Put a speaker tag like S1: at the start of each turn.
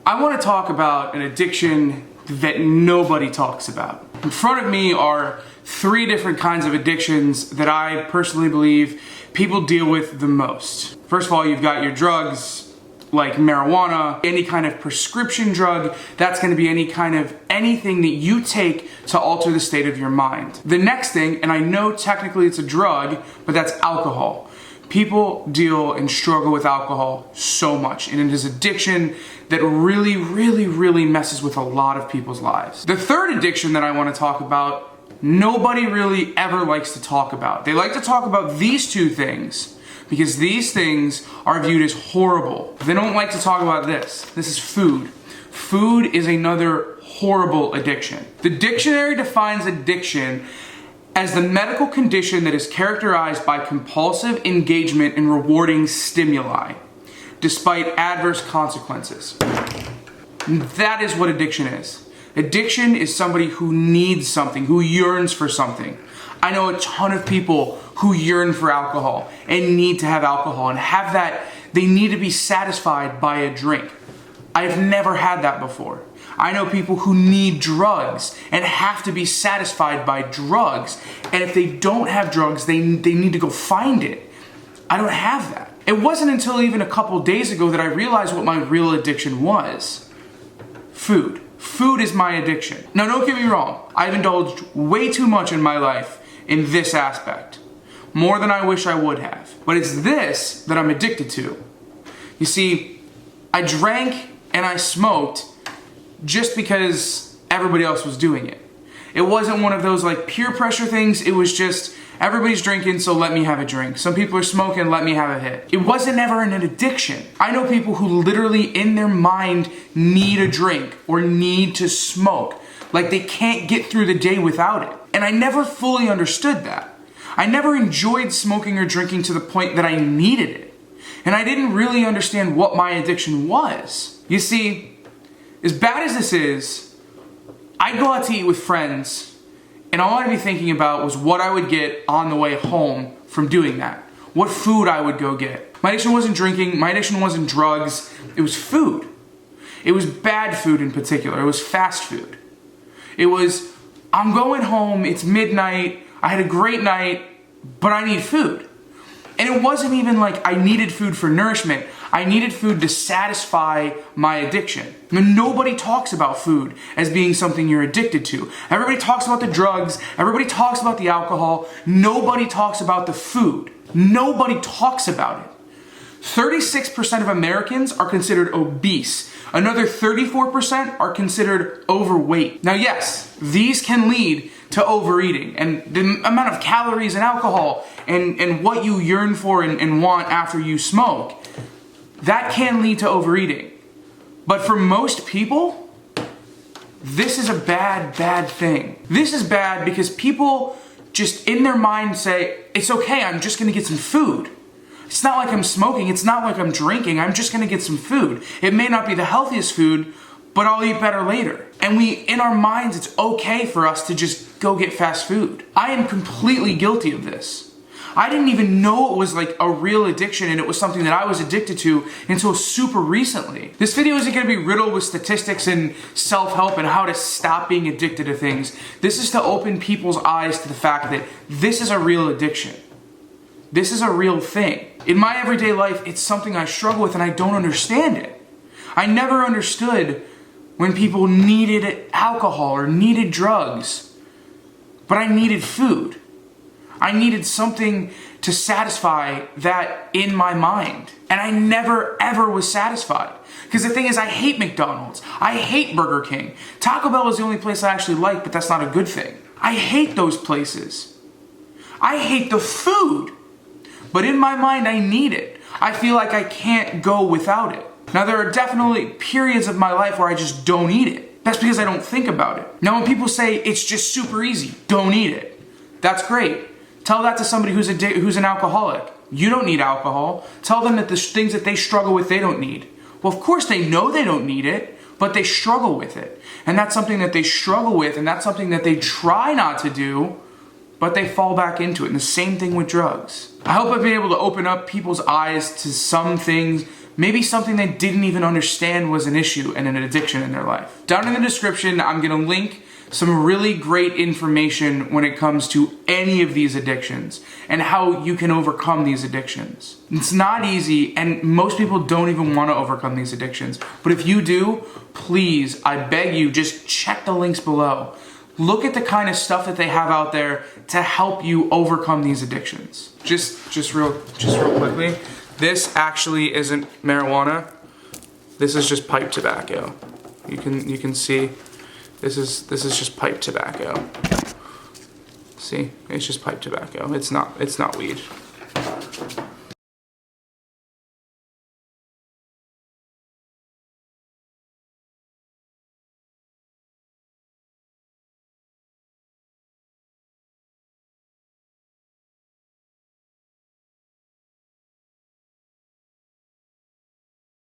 S1: I want to talk about an addiction that nobody talks about. In front of me are 3 different kinds of addictions that I personally believe people deal with the most. First of all, you've got your drugs, like marijuana, any kind of prescription drug. That's going to be anything that you take to alter the state of your mind. The next thing, and I know technically it's a drug, but that's alcohol. People deal and struggle with alcohol so much, and it is addiction that really messes with a lot of people's lives. The third addiction that I want to talk about, nobody really ever likes to talk about. They like to talk about these 2 things because these things are viewed as horrible. They don't like to talk about this. This is food. Food is another horrible addiction. The dictionary defines addiction as the medical condition that is characterized by compulsive engagement in rewarding stimuli, despite adverse consequences. That is what addiction is. Addiction is somebody who needs something, who yearns for something. I know a ton of people who yearn for alcohol and need to have alcohol and have that, they need to be satisfied by a drink. I've never had that before. I know people who need drugs and have to be satisfied by drugs. And if they don't have drugs, they need to go find it. I don't have that. It wasn't until even a couple days ago that I realized what my real addiction was. Food. Food is my addiction. Now don't get me wrong, I've indulged way too much in my life in this aspect. More than I wish I would have. But it's this that I'm addicted to. You see, I drank and I smoked just because everybody else was doing it. It wasn't one of those like peer pressure things, it was just everybody's drinking, so let me have a drink. Some people are smoking, let me have a hit. It wasn't ever an addiction. I know people who literally in their mind need a drink or need to smoke. Like they can't get through the day without it. And I never fully understood that. I never enjoyed smoking or drinking to the point that I needed it. And I didn't really understand what my addiction was. You see, as bad as this is, I'd go out to eat with friends, and all I'd be thinking about was what I would get on the way home from doing that. What food I would go get. My addiction wasn't drinking, my addiction wasn't drugs, it was food. It was bad food in particular, it was fast food. It was, I'm going home, it's midnight, I had a great night, but I need food. And it wasn't even like I needed food for nourishment. I needed food to satisfy my addiction. Nobody talks about food as being something you're addicted to. Everybody talks about the drugs. Everybody talks about the alcohol. Nobody talks about the food. Nobody talks about it. 36% of Americans are considered obese. Another 34% are considered overweight. Now yes, these can lead to overeating, and the amount of calories and alcohol and what you yearn for and want after you smoke, that can lead to overeating. But for most people, this is a bad thing. This is bad because people just in their mind say, it's okay, I'm just gonna get some food. It's not like I'm smoking, it's not like I'm drinking, I'm just gonna get some food. It may not be the healthiest food, but I'll eat better later. And in our minds, it's okay for us to just go get fast food. I am completely guilty of this. I didn't even know it was like a real addiction and it was something that I was addicted to until super recently. This video isn't gonna be riddled with statistics and self-help and how to stop being addicted to things. This is to open people's eyes to the fact that this is a real addiction. This is a real thing. In my everyday life, it's something I struggle with and I don't understand it. I never understood when people needed alcohol or needed drugs, but I needed food. I needed something to satisfy that in my mind. And I never ever was satisfied. Because the thing is, I hate McDonald's. I hate Burger King. Taco Bell is the only place I actually like, but that's not a good thing. I hate those places. I hate the food. But in my mind, I need it. I feel like I can't go without it. Now, there are definitely periods of my life where I just don't eat it. That's because I don't think about it. Now, when people say it's just super easy, don't eat it. That's great. Tell that to somebody who's an alcoholic. You don't need alcohol. Tell them that the things that they struggle with, they don't need. Well, of course they know they don't need it, but they struggle with it. And that's something that they struggle with, and that's something that they try not to do, but they fall back into it. And the same thing with drugs. I hope I've been able to open up people's eyes to some things, maybe something they didn't even understand was an issue and an addiction in their life. Down in the description, I'm gonna link some really great information when it comes to any of these addictions and how you can overcome these addictions. It's not easy, and most people don't even want to overcome these addictions. But if you do, please, I beg you, just check the links below. Look at the kind of stuff that they have out there to help you overcome these addictions. Just real quickly, this actually isn't marijuana. This is just pipe tobacco. You can see. This is just pipe tobacco. See, it's just pipe tobacco. It's not weed.